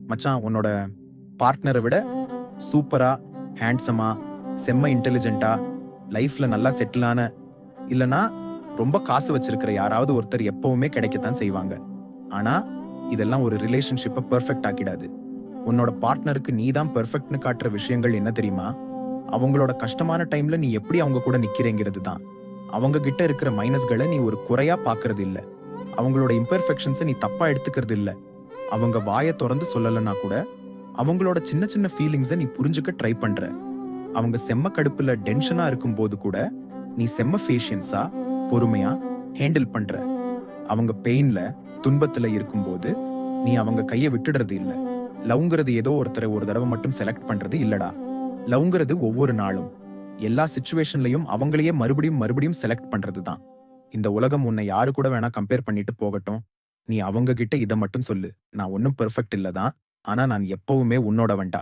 மச்சான் உன்னோட பார்ட்னரை விட சூப்பரா, ஹேண்ட்ஸமா, செம்ம இன்டெலிஜென்ட்டா, லைஃப்ல நல்லா செட்டிலான இல்லனா ரொம்ப காசு வச்சிருக்கிற யாராவது ஒருத்தர் எப்பவுமே கிடைக்கத்தான் செய்வாங்க. ஆனா இதெல்லாம் ஒரு ரிலேஷன்ஷிப்பை பெர்ஃபெக்ட் ஆக்கிடாது. உன்னோட பார்ட்னருக்கு நீ தான் பெர்ஃபெக்ட்னு காட்டுற விஷயங்கள் என்ன தெரியுமா? அவங்களோட கஷ்டமான டைம்ல நீ எப்படி அவங்க கூட நிக்கிறேங்கிறது தான். அவங்க கிட்ட இருக்கிற மைனஸ்களை நீ ஒரு குறையா பாக்குறது இல்ல. அவங்களோட இம்பெர்ஃபெக்ஷன்ஸை நீ தப்பா எடுத்துக்கிறது இல்ல. அவங்க வாயை திறந்து சொல்லலைன்னா கூட அவங்களோட சின்ன சின்ன ஃபீலிங்ஸை நீ புரிஞ்சுக்க ட்ரை பண்ற. அவங்க செம்ம கடுப்புல டென்ஷனா இருக்கும் போது கூட நீ செம்ம பேஷியன்ஸா, பொறுமையா ஹேண்டில் பண்ற. அவங்க பெயின்ல, துன்பத்துல இருக்கும்போது நீ அவங்க கையை விட்டுடுறது இல்ல. லவ்ங்கிறது ஏதோ ஒருத்தரை ஒரு தடவை மட்டும் செலக்ட் பண்றது இல்லடா. லவ்ங்கிறது ஒவ்வொரு நாளும், எல்லா சிச்சுவேஷன்லயும் அவங்களையே மறுபடியும் மறுபடியும் செலக்ட் பண்றது தான். இந்த உலகம் உன்னை யாரு கூட வேணா கம்பேர் பண்ணிட்டு போகட்டும். நீ அவங்க கிட்ட இதை மட்டும் சொல்லு, நான் ஒன்னும் பெர்ஃபெக்ட் இல்லதான், ஆனா நான் எப்பவுமே உன்னோட வேண்டா.